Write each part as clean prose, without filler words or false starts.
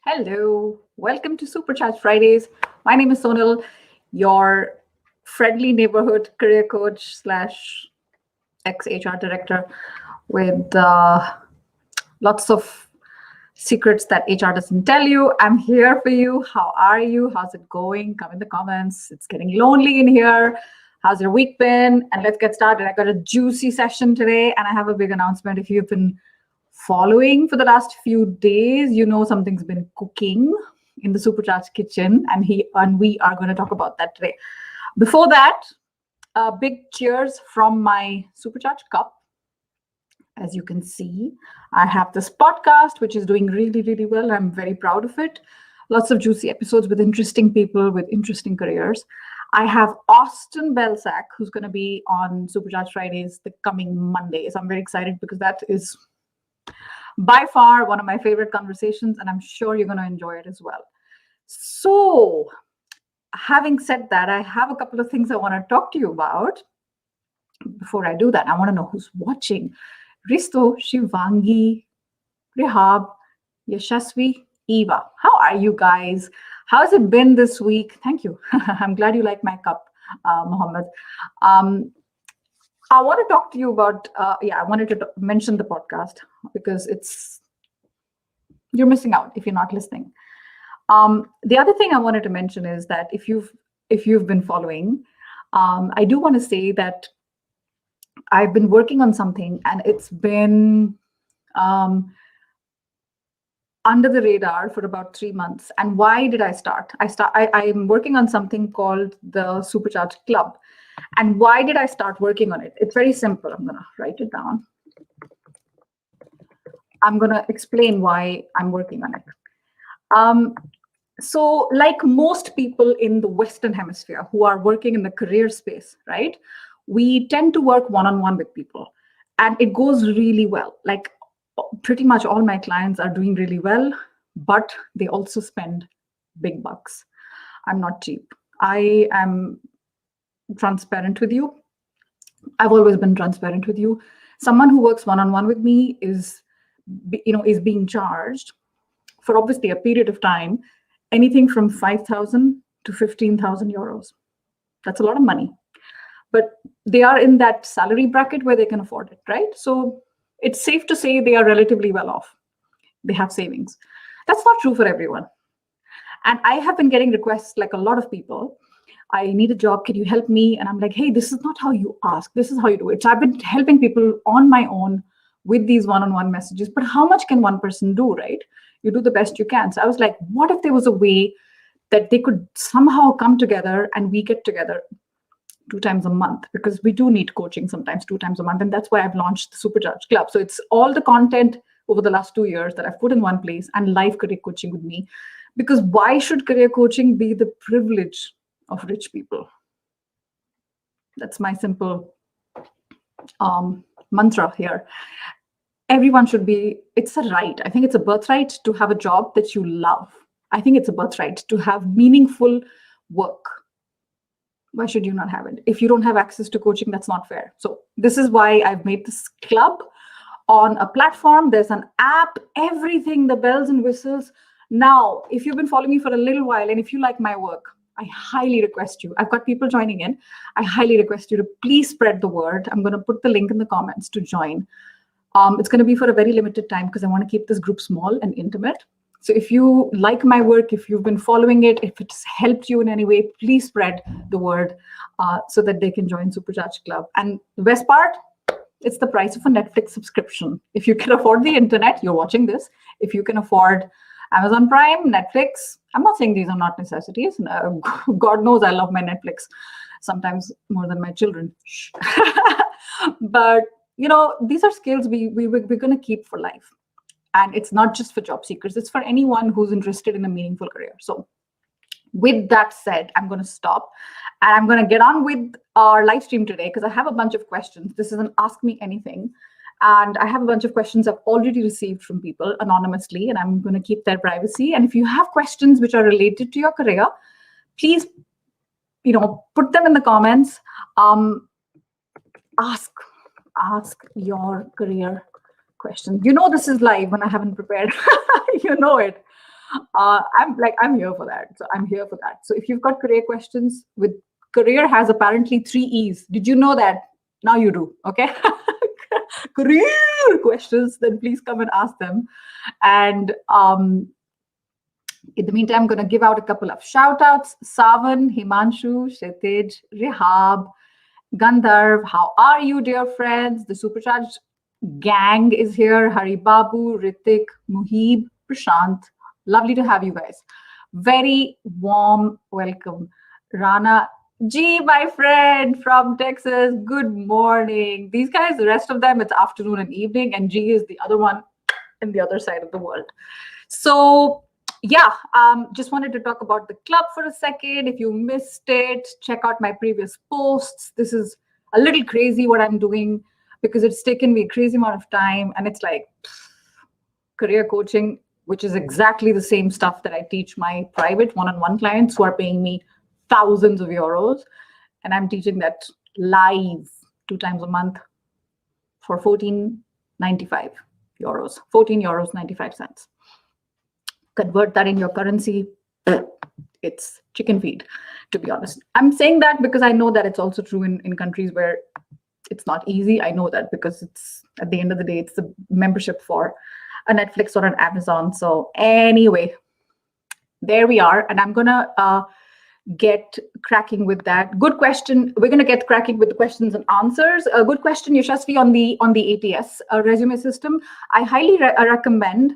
Hello, welcome to Supercharge Fridays. My name is Sonal, your friendly neighborhood career coach slash ex HR director with lots of secrets that HR doesn't tell you. I'm here for you. How are you? How's it going? Come in the comments. It's getting lonely in here. How's your week been? And let's get started. I got a juicy session today, and I have a big announcement. If you've been following for the last few days, you know something's been cooking in the Supercharged kitchen, and we are going to talk about that today. Before that, a big cheers from my Supercharged cup. As you can see, I have this podcast, which is doing really, really well. I'm very proud of it. Lots of juicy episodes with interesting people with interesting careers. I have Austin Belsack, who's going to be on Supercharged Fridays the coming Monday. So I'm very excited because that is by far one of my favorite conversations, and I'm sure you're going to enjoy it as well. So, having said that, I have a couple of things I want to talk to you about. Before I do that, I want to know who's watching. Risto, Shivangi, Rehab, Yashasvi, Eva. How are you guys? How's it been this week? Thank you. I'm glad you like my cup, Mohammed. I want to talk to you about, I wanted to mention the podcast because you're missing out if you're not listening. The other thing I wanted to mention is that if you've been following, I do want to say that I've been working on something and it's been under the radar for about 3 months. And why did I start? I'm working on something called the Supercharged Club. And why did I start working on it? It's very simple. I'm going to write it down. I'm going to explain why I'm working on it. So like most people in the Western Hemisphere who are working in the career space, right? We tend to work one-on-one with people and it goes really well. Like pretty much all my clients are doing really well, but they also spend big bucks. I'm not cheap. I am transparent with you. I've always been transparent with you. Someone who works one-on-one with me is being charged for obviously a period of time, anything from 5,000 to 15,000 euros. That's a lot of money, but they are in that salary bracket where they can afford it, right? So it's safe to say they are relatively well off. They have savings. That's not true for everyone. And I have been getting requests like a lot of people. I need a job. Can you help me? And I'm like, hey, this is not how you ask. This is how you do it. So I've been helping people on my own with these one-on-one messages. But how much can one person do, right? You do the best you can. So I was like, what if there was a way that they could somehow come together and we get together 2 times a month? Because we do need coaching sometimes 2 times a month. And that's why I've launched the Supercharged Club. So it's all the content over the last 2 years that I've put in one place and live career coaching with me. Because why should career coaching be the privilege of rich people? That's my simple mantra here. Everyone should be, it's a right. I think it's a birthright to have a job that you love. I think it's a birthright to have meaningful work. Why should you not have it? If you don't have access to coaching, that's not fair. So this is why I've made this club on a platform. There's an app, everything, the bells and whistles. Now, if you've been following me for a little while and if you like my work, I highly request you. I've got people joining in. I highly request you to please spread the word. I'm going to put the link in the comments to join. It's going to be for a very limited time because I want to keep this group small and intimate. So if you like my work, if you've been following it, if it's helped you in any way, please spread the word so that they can join Supercharged Club. And the best part, it's the price of a Netflix subscription. If you can afford the internet, you're watching this. If you can afford Amazon Prime, Netflix, I'm not saying these are not necessities. God knows I love my Netflix, sometimes more than my children. But, these are skills we're going to keep for life. And it's not just for job seekers. It's for anyone who's interested in a meaningful career. So with that said, I'm going to stop. And I'm going to get on with our live stream today because I have a bunch of questions. This is an Ask Me Anything. And I have a bunch of questions I've already received from people anonymously, and I'm going to keep their privacy. And if you have questions which are related to your career, please, put them in the comments. Ask your career question. This is live when I haven't prepared. You know it. I'm here for that. So I'm here for that. So if you've got career questions, with career has apparently 3 E's. Did you know that? Now you do. Okay. Career questions, then please come and ask them. And in the meantime, I'm going to give out a couple of shout outs. Savan, Himanshu, Shetij, Rehab, Gandharv, how are you, dear friends? The Supercharged gang is here. Hari Babu, Ritik, Muhib, Prashant. Lovely to have you guys. Very warm welcome. Rana G, my friend from Texas. Good morning. These guys, the rest of them, it's afternoon and evening, and G is the other one in the other side of the world. So yeah, just wanted to talk about the club for a second. If you missed it, check out my previous posts. This is a little crazy what I'm doing because it's taken me a crazy amount of time, and it's like career coaching, which is exactly the same stuff that I teach my private one-on-one clients who are paying me thousands of euros, and I'm teaching that live 2 times a month for 14.95 euros, 14 euros 95 cents. Convert that in your currency, it's chicken feed, to be honest. I'm saying that because I know that it's also true in countries where it's not easy. I know that because it's, at the end of the day, it's the membership for a Netflix or an Amazon. So anyway, there we are. And I'm going to get cracking with that. Good question. We're going to get cracking with the questions and answers. A good question, Yashasvi, on the ATS resume system. I highly recommend,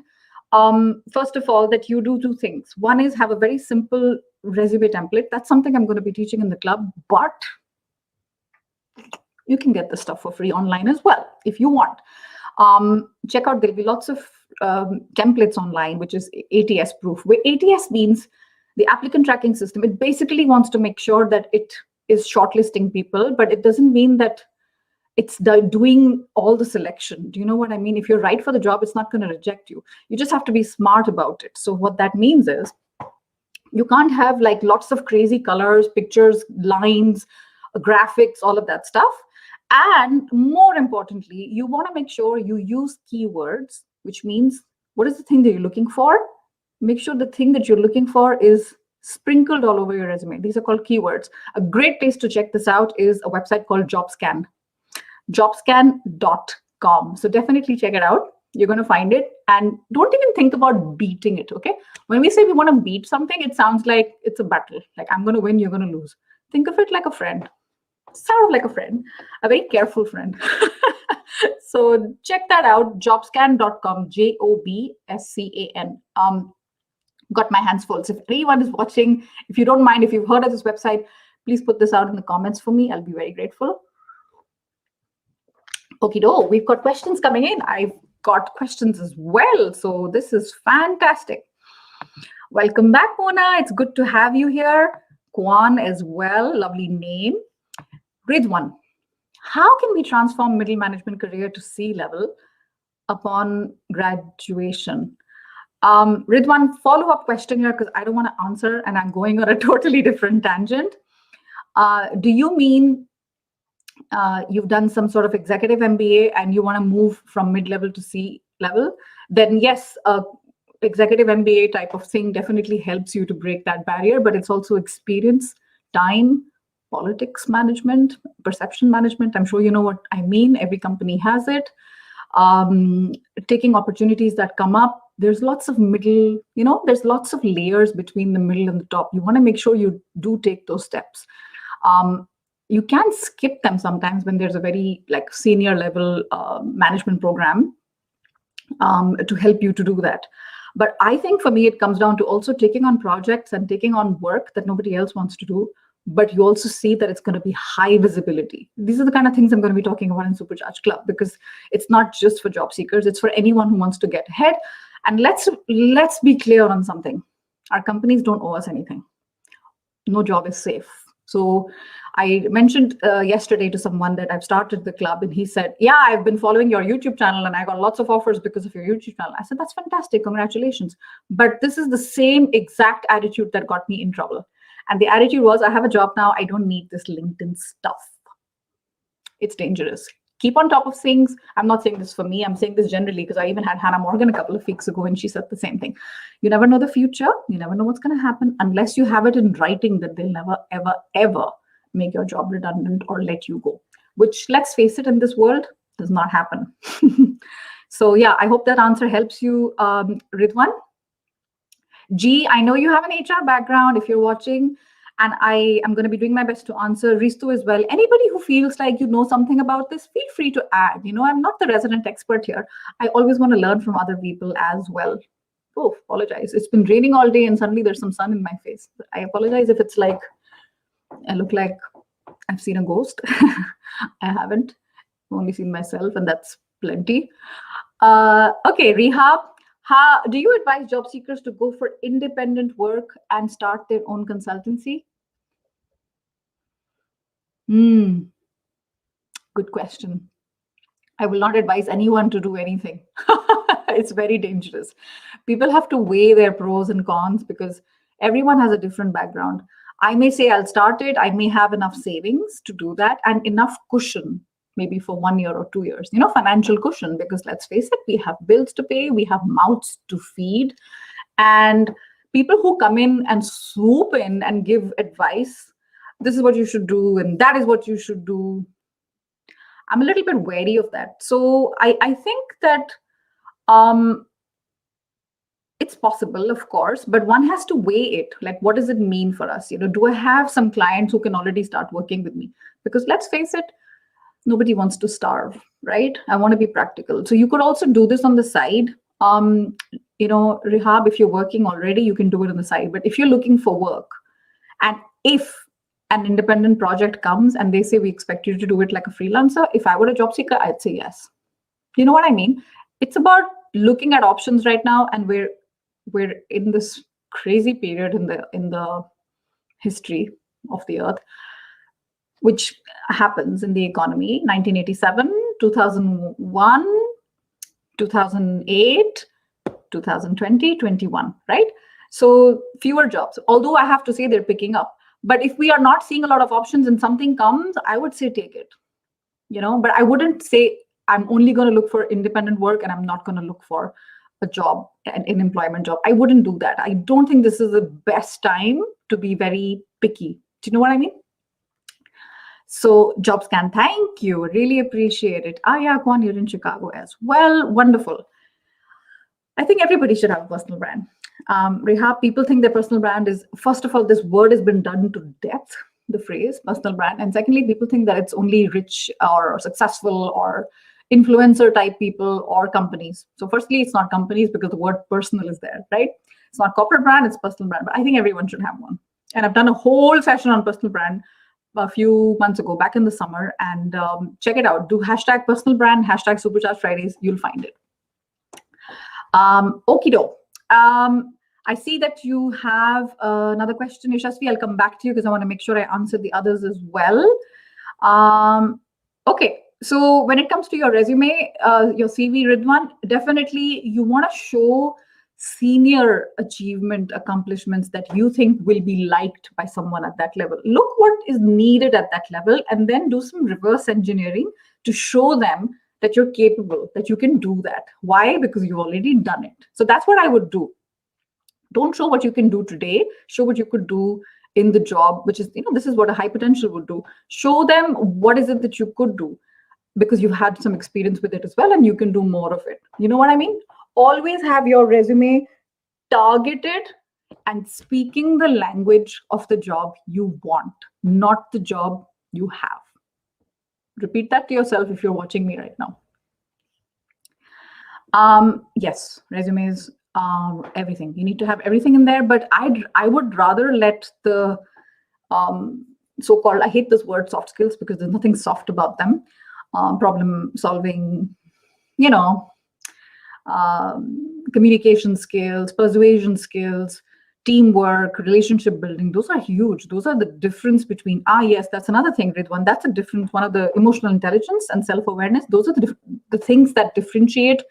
first of all, that you do 2 things. One is have a very simple resume template. That's something I'm going to be teaching in the club, but you can get the stuff for free online as well if you want. Check out, there'll be lots of templates online, which is ATS proof. Where ATS means the applicant tracking system. It basically wants to make sure that it is shortlisting people, but it doesn't mean that it's doing all the selection. Do you know what I mean? If you're right for the job, it's not going to reject you. You just have to be smart about it. So what that means is you can't have like lots of crazy colors, pictures, lines, graphics, all of that stuff. And more importantly, you want to make sure you use keywords, which means what is the thing that you're looking for? Make sure the thing that you're looking for is sprinkled all over your resume. These are called keywords. A great place to check this out is a website called JobScan. Jobscan.com. So definitely check it out. You're going to find it. And don't even think about beating it, okay? When we say we want to beat something, it sounds like it's a battle. Like I'm going to win, you're going to lose. Think of it like a friend. Sort of like a friend, a very careful friend. So check that out, jobscan.com, JOBSCAN. Got my hands full. So if anyone is watching, if you don't mind, if you've heard of this website, please put this out in the comments for me. I'll be very grateful. Okie-do, we've got questions coming in. I've got questions as well. So this is fantastic. Welcome back, Mona. It's good to have you here. Kwan as well, lovely name. Ridwan, how can we transform middle management career to C-level upon graduation? Ridwan, follow-up question here because I don't want to answer and I'm going on a totally different tangent. Do you mean you've done some sort of executive MBA and you want to move from mid-level to C-level? Then yes, executive MBA type of thing definitely helps you to break that barrier, but it's also experience, time, politics management, perception management. I'm sure you know what I mean. Every company has it. Taking opportunities that come up. There's lots of middle, there's lots of layers between the middle and the top. You want to make sure you do take those steps. You can skip them sometimes when there's a very senior level management program to help you to do that. But I think for me, it comes down to also taking on projects and taking on work that nobody else wants to do. But you also see that it's going to be high visibility. These are the kind of things I'm going to be talking about in Supercharged Club, because it's not just for job seekers. It's for anyone who wants to get ahead. And let's be clear on something. Our companies don't owe us anything. No job is safe. So I mentioned yesterday to someone that I've started the club, and he said, yeah, I've been following your YouTube channel and I got lots of offers because of your YouTube channel. I said, that's fantastic. Congratulations. But this is the same exact attitude that got me in trouble. And the attitude was, I have a job now. I don't need this LinkedIn stuff. It's dangerous. keep on top of things. I'm not saying this for me. I'm saying this generally because I even had Hannah Morgan a couple of weeks ago and she said the same thing. You never know the future. You never know what's going to happen unless you have it in writing that they'll never, ever, ever make your job redundant or let you go, which, let's face it, in this world does not happen. So yeah, I hope that answer helps you, Ridwan. G, I know you have an HR background if you're watching, and I am going to be doing my best to answer. Ristu as well. Anybody who feels like you know something about this, feel free to add. You know, I'm not the resident expert here. I always want to learn from other people as well. Oh, apologize. It's been raining all day and suddenly there's some sun in my face. I apologize if it's like, I look like I've seen a ghost. I haven't. I've only seen myself, and that's plenty. Okay, Rehab. Do you advise job seekers to go for independent work and start their own consultancy? Good question. I will not advise anyone to do anything. It's very dangerous. People have to weigh their pros and cons because everyone has a different background. I may say I'll start it. I may have enough savings to do that and enough cushion, maybe for 1 year or 2 years, you know, financial cushion, because let's face it, we have bills to pay, we have mouths to feed. And people who come in and swoop in and give advice, this is what you should do, and that is what you should do, I'm a little bit wary of that. So I think that it's possible, of course, but one has to weigh it. Like, what does it mean for us? You know, do I have some clients who can already start working with me? Because let's face it, nobody wants to starve, right? I want to be practical. So you could also do this on the side. You know, Rehab, if you're working already, you can do it on the side. But if you're looking for work, and if an independent project comes and they say, we expect you to do it like a freelancer, if I were a job seeker, I'd say yes. You know what I mean? It's about looking at options right now, and we're in this crazy period in the history of the earth, which happens in the economy. 1987, 2001, 2008, 2020, 21, right? So fewer jobs, although I have to say they're picking up. But if we are not seeing a lot of options and something comes, I would say take it, you know, but I wouldn't say I'm only going to look for independent work and I'm not going to look for a job, an employment job. I wouldn't do that. I don't think this is the best time to be very picky. Do you know what I mean? So JobScan, thank you. Really appreciate it. Yeah, Kwan, you're in Chicago as well. Wonderful. I think everybody should have a personal brand. Rehab, people think their personal brand is, first of all, this word has been done to death, the phrase personal brand. And secondly, people think that it's only rich or successful or influencer type people or companies. So firstly, it's not companies because the word personal is there, right? It's not corporate brand, it's personal brand. But I think everyone should have one. And I've done a whole session on personal brand a few months ago, back in the summer, and check it out. Do hashtag personal brand, hashtag Supercharged Fridays, you'll find it. Okie doke. I see that you have another question, Yashasvi. I'll come back to you because I want to make sure I answer the others as well. Okay, so when it comes to your resume, your CV, Ridwan, definitely you want to show senior achievement accomplishments that you think will be liked by someone at that level. Look what is needed at that level and then do some reverse engineering to show them that you're capable, that you can do that. Why? Because you've already done it. So that's what I would do. Don't show what you can do today. Show what you could do in the job, which is, you know, this is what a high potential would do. Show them what is it that you could do because you've had some experience with it as well and you can do more of it. You know what I mean? Always have your resume targeted and speaking the language of the job you want, not the job you have. Repeat that to yourself if you're watching me right now. Yes, resumes, everything. You need to have everything in there, but I would rather let the so-called, I hate this word soft skills because there's nothing soft about them. Problem solving, you know, communication skills, persuasion skills, teamwork, relationship building, those are huge. Those are the difference between, yes, that's another thing, Ridwan. That's a different one of the emotional intelligence and self-awareness. Those are the things that differentiate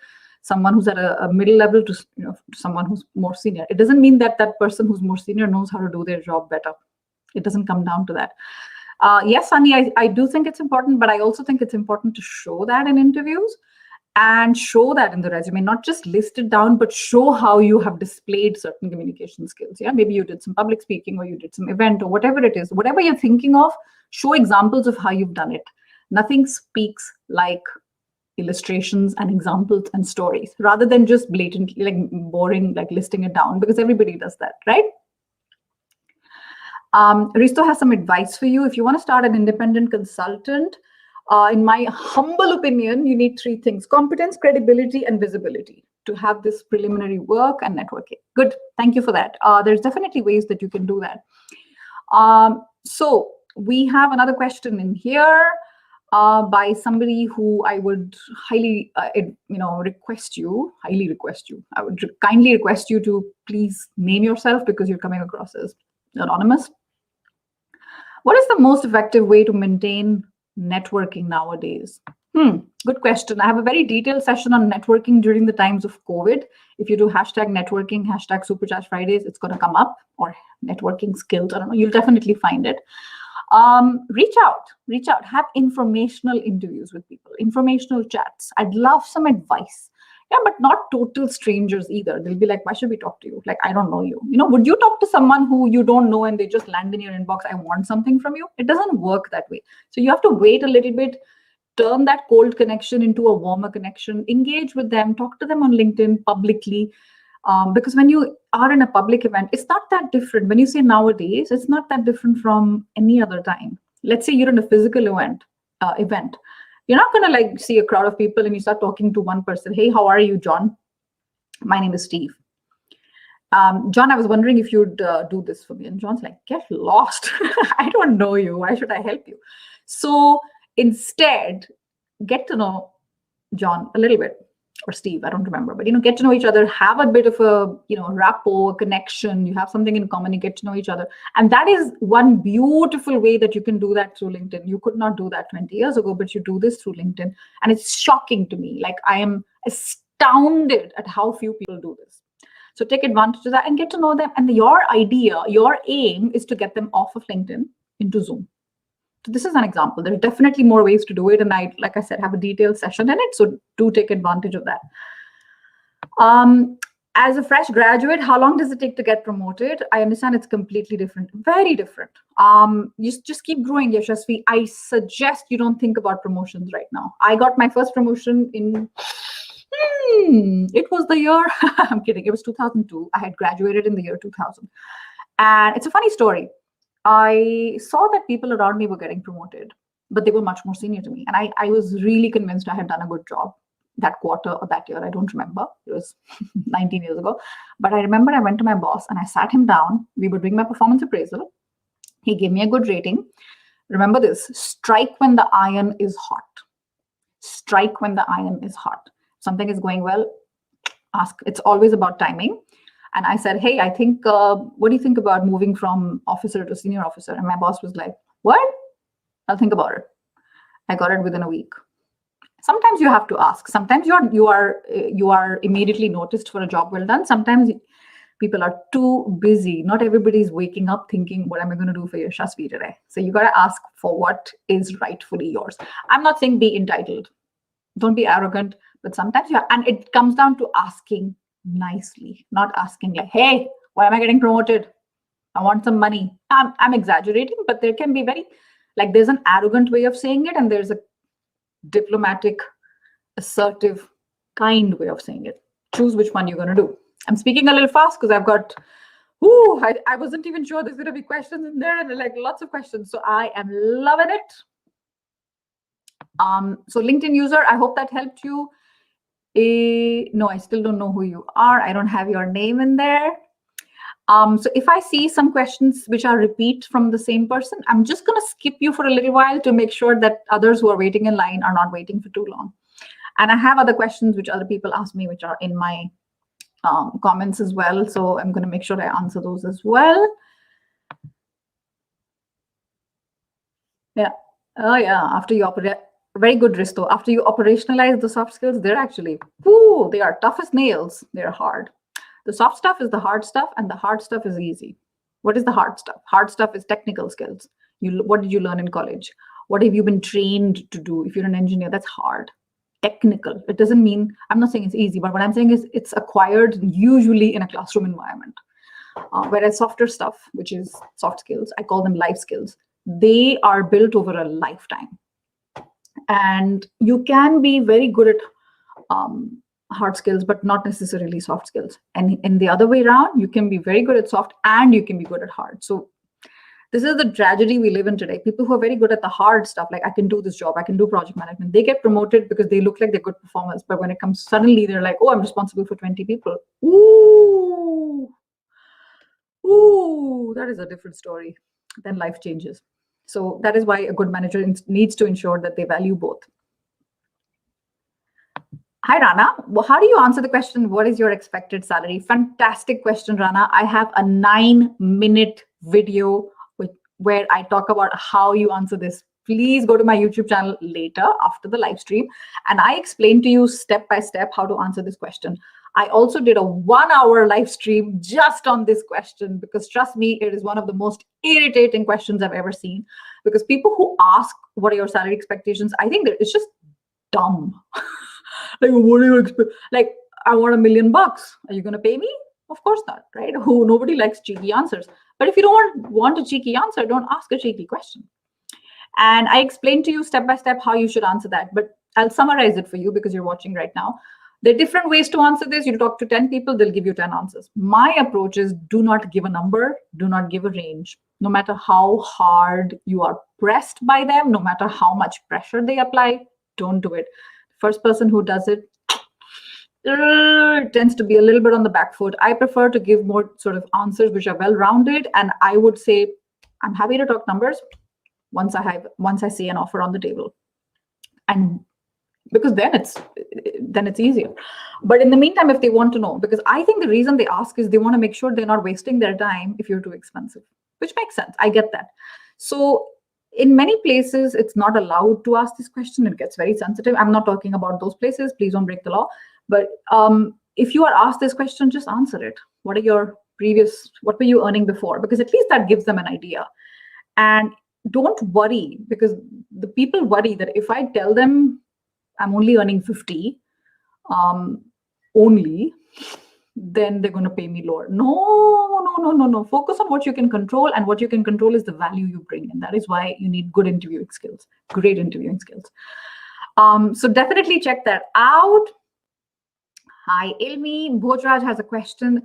someone who's at a middle level to, you know, to someone who's more senior. It doesn't mean that that person who's more senior knows how to do their job better. It doesn't come down to that. Yes, Sunny, I do think it's important, but I also think it's important to show that in interviews and show that in the resume, not just list it down, but show how you have displayed certain communication skills. Yeah, maybe you did some public speaking or you did some event or whatever it is, whatever you're thinking of, show examples of how you've done it. Nothing speaks like illustrations and examples and stories rather than just blatantly like boring, like listing it down, because everybody does that, right? Risto has some advice for you. If you want to start an independent consultant, in my humble opinion, you need 3 things: competence, credibility, and visibility to have this preliminary work and networking. Good. Thank you for that. There's definitely ways that you can do that. So we have another question in here by somebody who I would highly, request you. I would kindly request you to please name yourself because you're coming across as anonymous. What is the most effective way to maintain networking nowadays? Good question. I have a very detailed session on networking during the times of COVID. If you do #networking, #Supercharge Fridays, it's going to come up, or networking skills. I don't know. You'll definitely find it. Reach out, have informational interviews with people, informational chats. I'd love some advice. Yeah, but not total strangers either. They'll be like, why should we talk to you? Like, I don't know you. Would you talk to someone who you don't know and they just land in your inbox, I want something from you? It doesn't work that way. So you have to wait a little bit, turn that cold connection into a warmer connection, engage with them, talk to them on LinkedIn publicly. Because when you are in a public event, it's not that different. When you say nowadays, it's not that different from any other time. Let's say you're in a physical event. You're not going to like see a crowd of people and you start talking to one person. Hey, how are you, John? My name is Steve. John, I was wondering if you'd do this for me. And John's like, get lost. I don't know you. Why should I help you? So instead, get to know John a little bit, or Steve, I don't remember, but get to know each other, have a bit of a rapport, connection. You have something in common, you get to know each other, and that is one beautiful way that you can do that through LinkedIn. You could not do that 20 years ago, but you do this through LinkedIn, and it's shocking to me. Like, I am astounded at how few people do this. So take advantage of that and get to know them. And your aim is to get them off of LinkedIn into Zoom. So this is an example. There's definitely more ways to do it. And I, like I said, have a detailed session in it. So do take advantage of that. As a fresh graduate, how long does it take to get promoted? I understand it's completely different, very different. You just keep growing, Yashasvi. I suggest you don't think about promotions right now. I got my first promotion in, it was the year, I'm kidding, it was 2002. I had graduated in the year 2000. And it's a funny story. I saw that people around me were getting promoted, but they were much more senior to me. And I was really convinced I had done a good job that quarter or that year. I don't remember. It was 19 years ago. But I remember I went to my boss and I sat him down. We were doing my performance appraisal. He gave me a good rating. Remember this: strike when the iron is hot. Strike when the iron is hot. Something is going well, ask. It's always about timing. And I said, hey, I think, what do you think about moving from officer to senior officer? And my boss was like, what? I'll think about it. I got it within a week. Sometimes you have to ask. Sometimes you are immediately noticed for a job well done. Sometimes people are too busy. Not everybody's waking up thinking, what am I going to do for your Yashasvi today? So you got to ask for what is rightfully yours. I'm not saying be entitled. Don't be arrogant. But sometimes and it comes down to asking nicely, not asking like, hey, why am I getting promoted? I want some money. I'm exaggerating, but there can be there's an arrogant way of saying it, and there's a diplomatic, assertive, kind way of saying it. Choose which one you're going to do. I'm speaking a little fast because I've got, I wasn't even sure there's going to be questions in there, and like lots of questions. So I am loving it. So LinkedIn user, I hope that helped you. No, I still don't know who you are. I don't have your name in there. So if I see some questions which are repeat from the same person, I'm just going to skip you for a little while to make sure that others who are waiting in line are not waiting for too long. And I have other questions which other people ask me, which are in my comments as well. So I'm going to make sure I answer those as well. Yeah. Oh, yeah. After you operate. Very good, Risto. After you operationalize the soft skills, they're actually, they are tough as nails. They're hard. The soft stuff is the hard stuff, and the hard stuff is easy. What is the hard stuff? Hard stuff is technical skills. What did you learn in college? What have you been trained to do? If you're an engineer, that's hard. Technical. It doesn't mean, I'm not saying it's easy, but what I'm saying is it's acquired usually in a classroom environment. Whereas softer stuff, which is soft skills, I call them life skills, they are built over a lifetime. And you can be very good at hard skills, but not necessarily soft skills. And in the other way around, you can be very good at soft and you can be good at hard. So this is the tragedy we live in today. People who are very good at the hard stuff, like I can do this job, I can do project management, they get promoted because they look like they're good performers. But when it comes, suddenly they're like, oh, I'm responsible for 20 people. Ooh, that is a different story. Then life changes. So that is why a good manager needs to ensure that they value both. Hi, Rana. Well, how do you answer the question, what is your expected salary? Fantastic question, Rana. I have a 9-minute video where I talk about how you answer this. Please go to my YouTube channel later after the live stream. And I explain to you step by step how to answer this question. I also did a 1-hour live stream just on this question, because trust me, it is one of the most irritating questions I've ever seen. Because people who ask, what are your salary expectations? I think that it's just dumb. Like, what do you expect? Like, I want $1 million. Are you going to pay me? Of course not, right? Nobody likes cheeky answers. But if you don't want a cheeky answer, don't ask a cheeky question. And I explained to you step by step how you should answer that. But I'll summarize it for you because you're watching right now. There are different ways to answer this. You talk to 10 people, they'll give you 10 answers. My approach is do not give a number, do not give a range. No matter how hard you are pressed by them, no matter how much pressure they apply, don't do it. First person who does it tends to be a little bit on the back foot. I prefer to give more sort of answers which are well-rounded. And I would say, I'm happy to talk numbers once I see an offer on the table. And because then it's easier. But in the meantime, if they want to know, because I think the reason they ask is they want to make sure they're not wasting their time if you're too expensive, which makes sense. I get that. So in many places, it's not allowed to ask this question. It gets very sensitive. I'm not talking about those places. Please don't break the law. But if you are asked this question, just answer it. What were you earning before? Because at least that gives them an idea. And don't worry, because the people worry that if I tell them I'm only earning 50 only, then they're going to pay me lower. No. Focus on what you can control, and what you can control is the value you bring. And that is why you need good interviewing skills, great interviewing skills. So definitely check that out. Hi, Ilmi. Bhojraj has a question.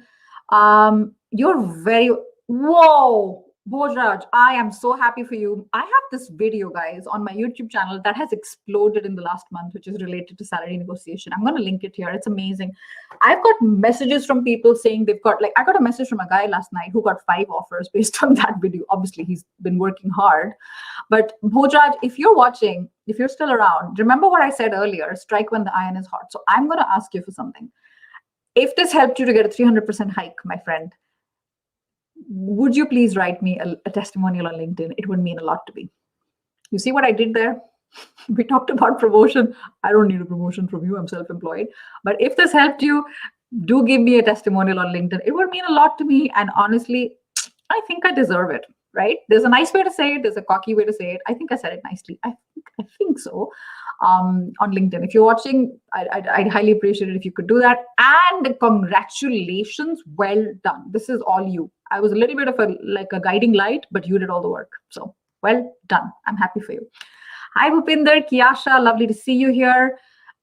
Whoa, Bhojraj, I am so happy for you. I have this video, guys, on my YouTube channel that has exploded in the last month, which is related to salary negotiation. I'm going to link it here. It's amazing. I've got messages from people saying they've got, I got a message from a guy last night who got 5 offers based on that video. Obviously, he's been working hard. But Bhojraj, if you're watching, if you're still around, remember what I said earlier, strike when the iron is hot. So I'm going to ask you for something. If this helped you to get a 300% hike, my friend, would you please write me a testimonial on LinkedIn? It would mean a lot to me. You see what I did there? We talked about promotion. I don't need a promotion from you. I'm self-employed. But if this helped you, do give me a testimonial on LinkedIn. It would mean a lot to me. And honestly, I think I deserve it, right? There's a nice way to say it. There's a cocky way to say it. I think I said it nicely. I think so. On LinkedIn. If you're watching, I'd highly appreciate it if you could do that. And congratulations, well done. This is all you. I was a little bit of a guiding light, but you did all the work. So well done. I'm happy for you. Hi, Bhupinder, Kiyasha, lovely to see you here.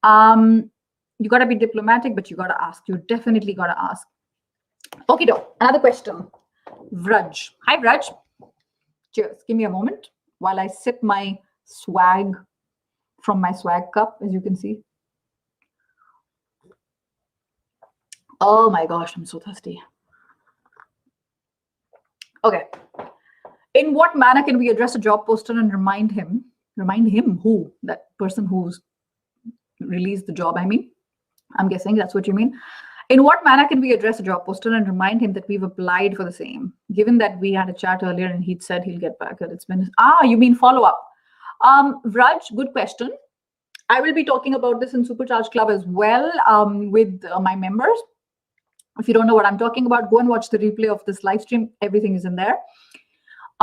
You got to be diplomatic, but you got to ask. You definitely got to ask. Okay, another question. Vraj. Hi, Vraj. Cheers. Give me a moment while I sip my swag from my swag cup, as you can see. Oh my gosh, I'm so thirsty. Okay. In what manner can we address a job poster and remind him who? That person who's released the job, I mean. I'm guessing that's what you mean. In what manner can we address a job poster and remind him that we've applied for the same? Given that we had a chat earlier and he'd said he'll get back. It's been, you mean follow-up. Vraj, good question. I will be talking about this in Supercharged Club as well with my members. If you don't know what I'm talking about, go and watch the replay of this live stream. Everything is in there.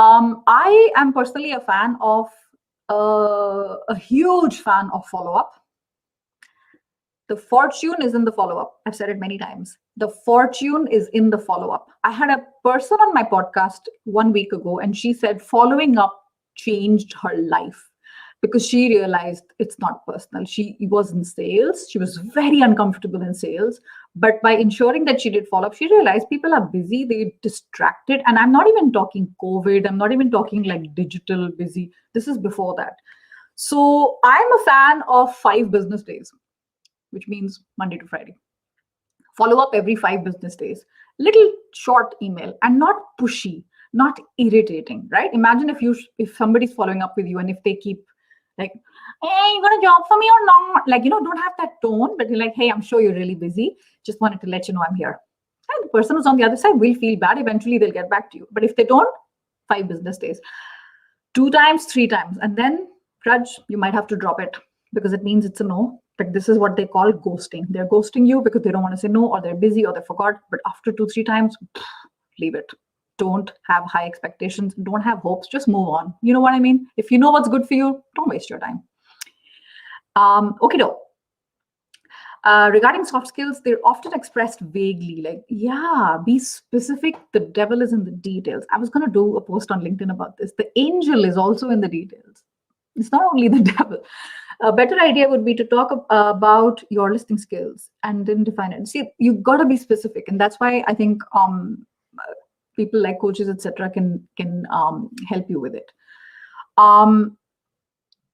I am personally a fan of, a huge fan of follow-up. The fortune is in the follow-up. I've said it many times. The fortune is in the follow-up. I had a person on my podcast 1 week ago, and she said following up changed her life because she realized it's not personal. She was in sales. She was very uncomfortable in sales. But by ensuring that she did follow-up, she realized people are busy, they're distracted. And I'm not even talking COVID. I'm not even talking like digital busy. This is before that. So I'm a fan of 5 business days, which means Monday to Friday. Follow up every 5 business days. Little short email, and not pushy, not irritating, right? Imagine if somebody's following up with you and if they keep like, hey, you got a job for me or not? Like, don't have that tone, but you're like, hey, I'm sure you're really busy. Just wanted to let you know I'm here. And the person who's on the other side will feel bad. Eventually they'll get back to you. But if they don't, 5 business days, 2 times, 3 times, and then Raj, you might have to drop it because it means it's a no. But this is what they call ghosting. They're ghosting you because they don't want to say no, or they're busy, or they forgot. But after 2, 3 times, leave it. Don't have high expectations. Don't have hopes. Just move on. You know what I mean? If you know what's good for you, don't waste your time. Okay, though. Regarding soft skills, they're often expressed vaguely, like, yeah, be specific. The devil is in the details. I was going to do a post on LinkedIn about this. The angel is also in the details. It's not only the devil. A better idea would be to talk about your listing skills and then define it. See, you've got to be specific. And that's why I think people like coaches, etc., can help you with it.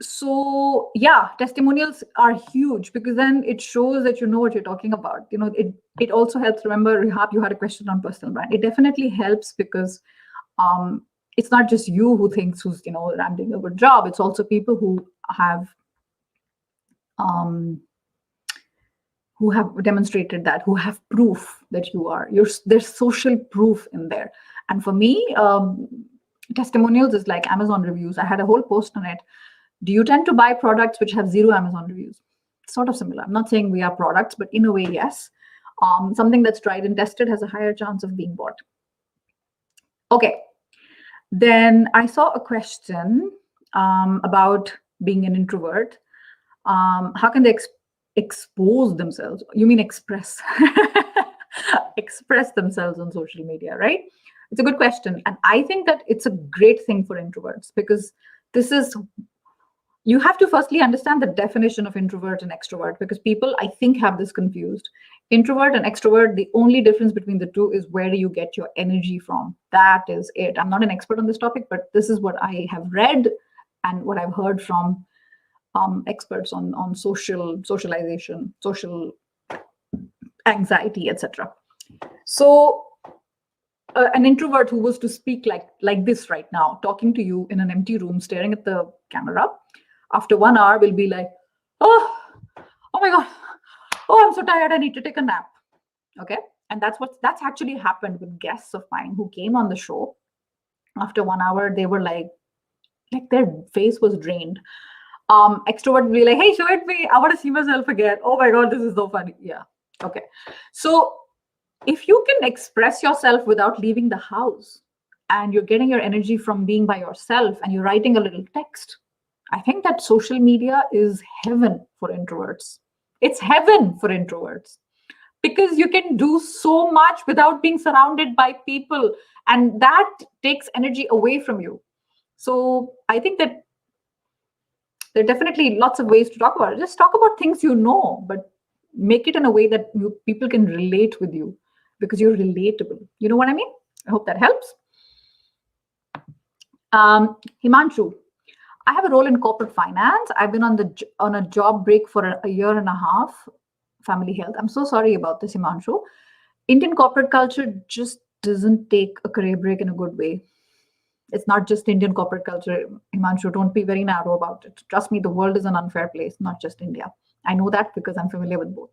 So yeah, testimonials are huge because then it shows that you know what you're talking about. It also helps. Remember, Rehab, you had a question on personal brand. It definitely helps because it's not just you who thinks I'm doing a good job. It's also people who have demonstrated that, who have proof that there's social proof in there. And for me, testimonials is like Amazon reviews. I had a whole post on it. Do you tend to buy products which have 0 Amazon reviews? Sort of similar. I'm not saying we are products, but in a way, yes. Something that's tried and tested has a higher chance of being bought. Okay. Then I saw a question about being an introvert. How can they expose themselves? You mean express? Express themselves on social media, right? It's a good question. And I think that it's a great thing for introverts because you have to firstly understand the definition of introvert and extrovert because people, I think, have this confused. Introvert and extrovert, the only difference between the two is where do you get your energy from? That is it. I'm not an expert on this topic, but this is what I have read and what I've heard from experts on socialization, social anxiety, etc. So an introvert who was to speak like this right now, talking to you in an empty room, staring at the camera, after 1 hour will be like, oh my God, I'm so tired, I need to take a nap. Okay. And that's actually happened with guests of mine who came on the show. After 1 hour, they were like their face was drained. Extrovert will be like, hey, show it me. I want to see myself again. Oh my God, this is so funny. Yeah. Okay. So if you can express yourself without leaving the house and you're getting your energy from being by yourself and you're writing a little text, I think that social media is heaven for introverts. It's heaven for introverts because you can do so much without being surrounded by people, and that takes energy away from you. So I think that there are definitely lots of ways to talk about it. Just talk about things you know, but make it in a way that people can relate with you because you're relatable. You know what I mean? I hope that helps. Himanshu, I have a role in corporate finance. I've been on a job break for a year and a half. Family health. I'm so sorry about this, Himanshu. Indian corporate culture just doesn't take a career break in a good way. It's not just Indian corporate culture, Himanshu. Don't be very narrow about it. Trust me, the world is an unfair place, not just India. I know that because I'm familiar with both.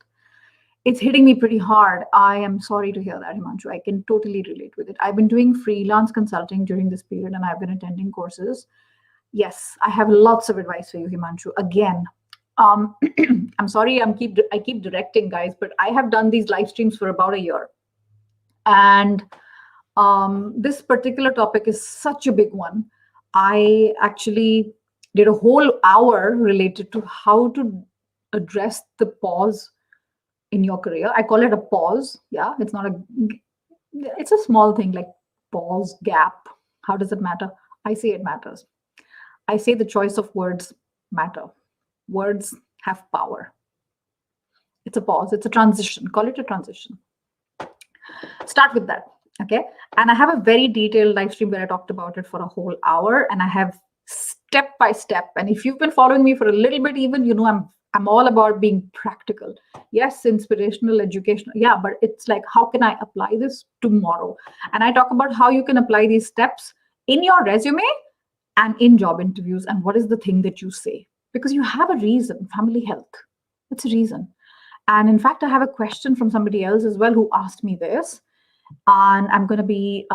It's hitting me pretty hard. I am sorry to hear that, Himanshu. I can totally relate with it. I've been doing freelance consulting during this period and I've been attending courses. Yes, I have lots of advice for you, Himanshu. Again, I'm sorry I keep directing, guys, but I have done these live streams for about a year. And This particular topic is such a big one. I actually did a whole hour related to how to address the pause in your career. I call it a pause. Yeah, it's not a, it's a small thing like pause, gap. How does it matter? I say it matters. I say the choice of words matter. Words have power. It's a pause, it's a transition. Call it a transition. Start with that. Okay. And I have a very detailed live stream where I talked about it for a whole hour, and I have step by step. And if you've been following me for a little bit, even, you know, I'm all about being practical. Yes, inspirational, educational. Yeah, but it's like, how can I apply this tomorrow? And I talk about how you can apply these steps in your resume and in job interviews. And what is the thing that you say? Because you have a reason, family health. It's a reason. And in fact, I have a question from somebody else as well who asked me this. And I'm going to be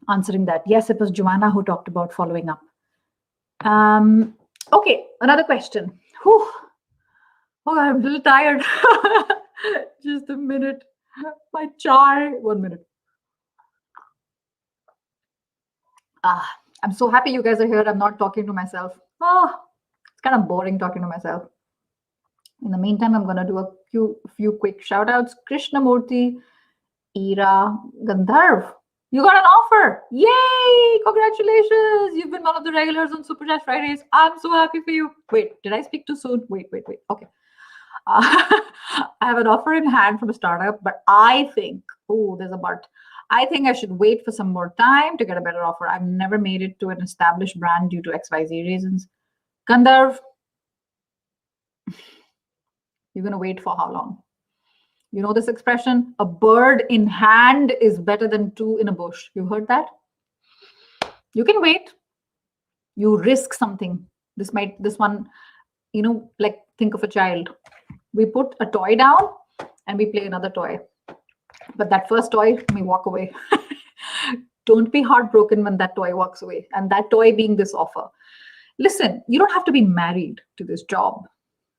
answering that. Yes, it was Joanna who talked about following up. Okay, another question. Whew. Oh, I'm a little tired. Just a minute. My chai. 1 minute. I'm so happy you guys are here. I'm not talking to myself. Oh, it's kind of boring talking to myself. In the meantime, I'm going to do a few quick shout outs. Krishnamurti, Ira, Gandharv, you got an offer. Yay! Congratulations. You've been one of the regulars on Super Chat Fridays. I'm so happy for you. Wait, did I speak too soon? Wait. Okay. I have an offer in hand from a startup, but I think, oh, there's a but. I think I should wait for some more time to get a better offer. I've never made it to an established brand due to XYZ reasons. Gandharv, you're going to wait for how long? You know this expression, a bird in hand is better than two in a bush. You heard that? You can wait. You risk something. This one, you know, like think of a child. We put a toy down and we play another toy. But that first toy may walk away. Don't be heartbroken when that toy walks away. And that toy being this offer. Listen, you don't have to be married to this job.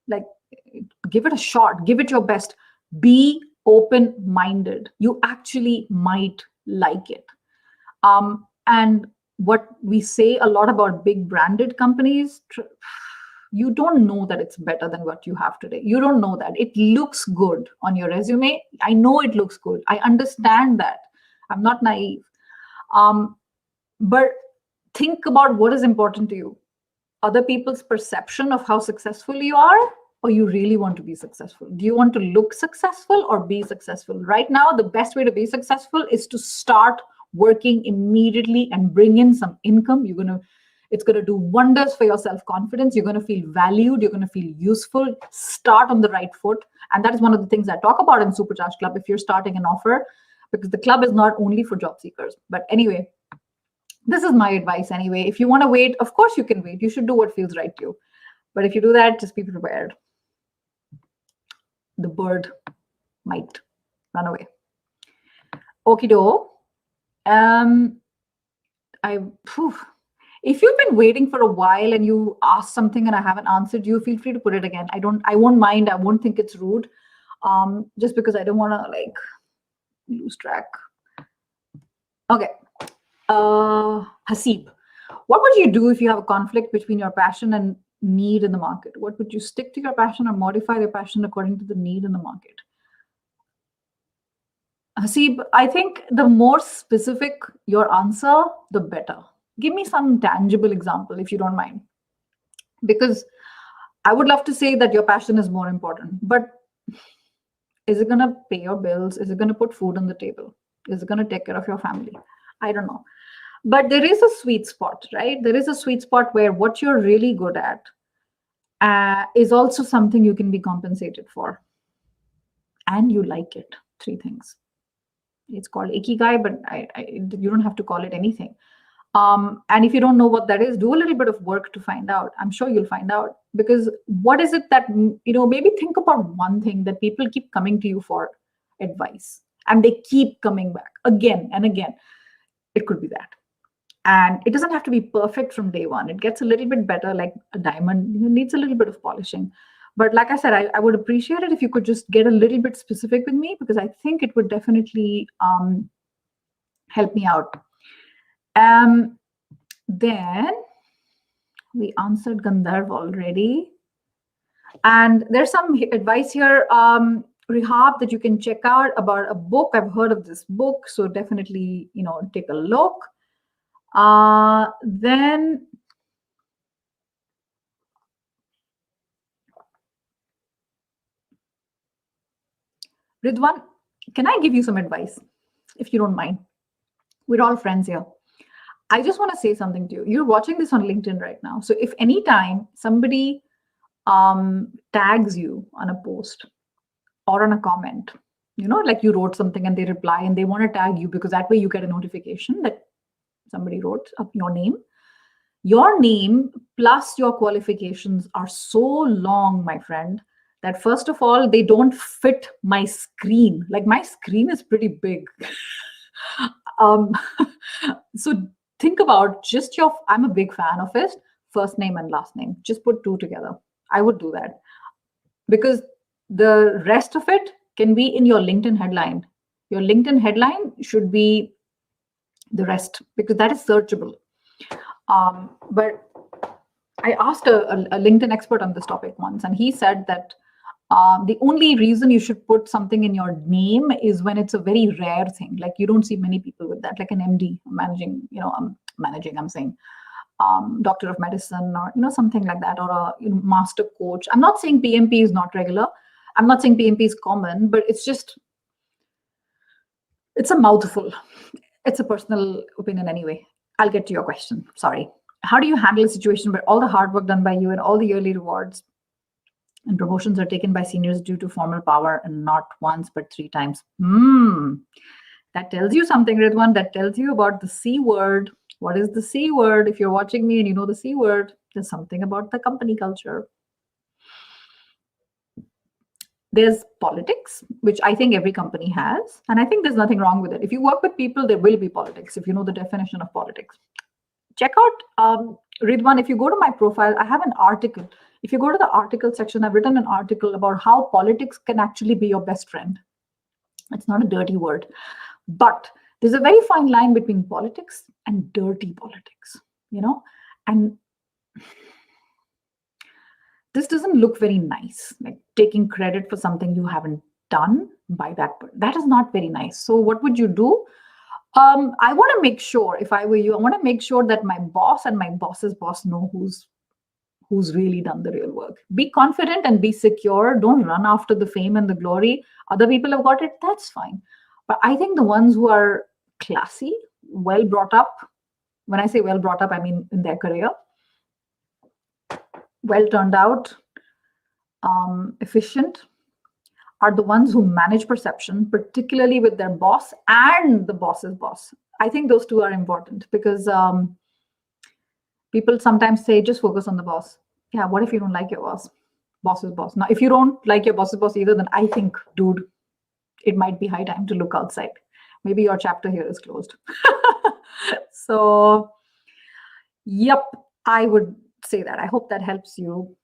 Like, give it a shot. Give it your best. Be open-minded. You actually might like it. And what we say a lot about big branded companies, you don't know that it's better than what you have today. You don't know that. It looks good on your resume. I know it looks good. I understand that. I'm not naive. But think about what is important to you. Other people's perception of how successful you are, or you really want to be successful? Do you want to look successful or be successful? Right now, the best way to be successful is to start working immediately and bring in some income. It's going to do wonders for your self-confidence. You're going to feel valued. You're going to feel useful. Start on the right foot. And that is one of the things I talk about in Supercharge Club if you're starting an offer, because the club is not only for job seekers. But anyway, this is my advice anyway. If you want to wait, of course you can wait. You should do what feels right to you. But if you do that, just be prepared. The bird might run away. Okie do. If you've been waiting for a while and you asked something and I haven't answered you, feel free to put it again. I won't mind. I won't think it's rude. Just because I don't want to like lose track. Okay. Hasib, what would you do if you have a conflict between your passion and need in the market? What would you stick to your passion or modify your passion according to the need in the market? Hasib, I think the more specific your answer, the better. Give me some tangible example if you don't mind. Because I would love to say that your passion is more important, but is it going to pay your bills? Is it going to put food on the table? Is it going to take care of your family? I don't know. But there is a sweet spot, right? There is a sweet spot where what you're really good at is also something you can be compensated for. And you like it. 3 things. It's called Ikigai, but you don't have to call it anything. And if you don't know what that is, do a little bit of work to find out. I'm sure you'll find out. Because what is it that, maybe think about one thing that people keep coming to you for advice. And they keep coming back again and again. It could be that. And it doesn't have to be perfect from day one. It gets a little bit better, like a diamond. It needs a little bit of polishing. But like I said, I would appreciate it if you could just get a little bit specific with me, because I think it would definitely Help me out. Then we answered Gandharv already. And there's some advice here, Rehab, that you can check out about a book. I've heard of this book, so definitely, take a look. Then Ridwan, can I give you some advice, if you don't mind? We're all friends here. I just want to say something to you. You're watching this on LinkedIn right now. So if anytime somebody tags you on a post or on a comment, like you wrote something and they reply and they want to tag you, because that way you get a notification that somebody wrote up your name plus your qualifications are so long, my friend, that first of all, they don't fit my screen. Like my screen is pretty big. So think about just I'm a big fan of it, first name and last name. Just put two together. I would do that, because the rest of it can be in your LinkedIn headline. Your LinkedIn headline should be the rest, because that is searchable. But I asked a LinkedIn expert on this topic once, and he said that the only reason you should put something in your name is when it's a very rare thing. Like you don't see many people with that, like an MD I'm saying, doctor of medicine, or something like that, or a master coach. I'm not saying PMP is not regular. I'm not saying PMP is common, but it's a mouthful. It's a personal opinion anyway. I'll get to your question. Sorry. How do you handle a situation where all the hard work done by you and all the yearly rewards and promotions are taken by seniors due to formal power, and not once but 3 times? That tells you something, Ridwan. That tells you about the C word. What is the C word? If you're watching me and you know the C word, there's something about the company culture. There's politics, which I think every company has, and I think there's nothing wrong with it. If you work with people, there will be politics, if you know the definition of politics. Check out Ridwan. If you go to my profile, I have an article. If you go to the article section, I've written an article about how politics can actually be your best friend. It's not a dirty word, but there's a very fine line between politics and dirty politics, and this doesn't look very nice, like taking credit for something you haven't done by that is not very nice. So what would you do? I want to make sure, if I were you, I want to make sure that my boss and my boss's boss know who's really done the real work. Be confident and be secure. Don't run after the fame and the glory. Other people have got it, that's fine. But I think the ones who are classy, well brought up, when I say well brought up, I mean in their career, well turned out, efficient, are the ones who manage perception, particularly with their boss and the boss's boss. I think those two are important, because people sometimes say, just focus on the boss. Yeah, what if you don't like your boss's boss? Now, if you don't like your boss's boss either, then I think, dude, it might be high time to look outside. Maybe your chapter here is closed. So, yep, I would say that. I hope that helps you.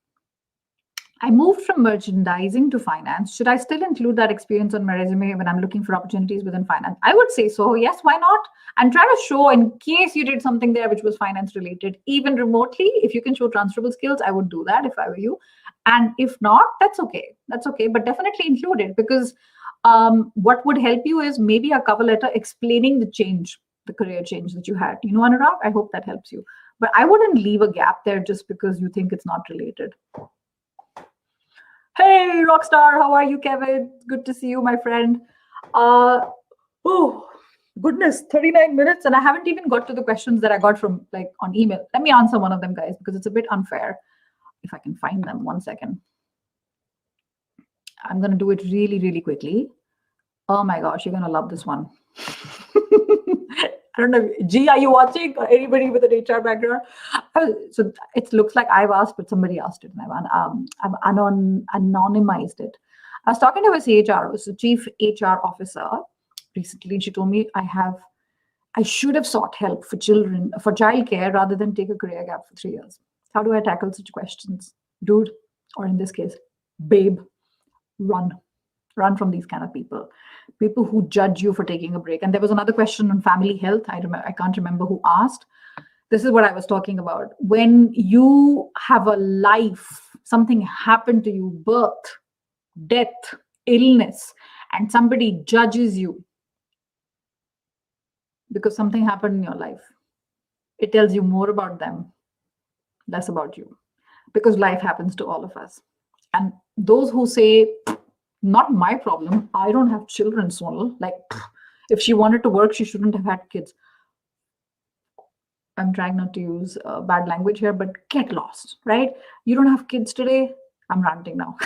I moved from merchandising to finance. Should I still include that experience on my resume when I'm looking for opportunities within finance? I would say so. Yes, why not? And try to show, in case you did something there which was finance related, even remotely, if you can show transferable skills, I would do that if I were you. And if not, that's okay. That's okay. But definitely include it, because what would help you is maybe a cover letter explaining the career change that you had. Anurag, I hope that helps you. But I wouldn't leave a gap there just because you think it's not related. Hey, Rockstar, how are you, Kevin? Good to see you, my friend. Oh, goodness, 39 minutes, and I haven't even got to the questions that I got from on email. Let me answer one of them, guys, because it's a bit unfair. If I can find them, 1 second. I'm going to do it really, really quickly. Oh my gosh, you're going to love this one. I don't know. G, are you watching? Or anybody with an HR background? So it looks like I've asked, but somebody asked it, and I've anonymized it. I was talking to his HR, so chief HR officer, recently. She told me I should have sought help for childcare rather than take a career gap for 3 years. How do I tackle such questions? Dude, or in this case, babe, run from these kind of people. people who judge you for taking a break. And there was another question on family health. I can't remember who asked. This is what I was talking about. When you have a life, something happened to you, birth, death, illness, and somebody judges you because something happened in your life, it tells you more about them, less about you, because life happens to all of us. And those who say, not my problem, I don't have children, Sonal, like if she wanted to work, she shouldn't have had kids. I'm trying not to use bad language here, but get lost, right? You don't have kids today. I'm ranting now.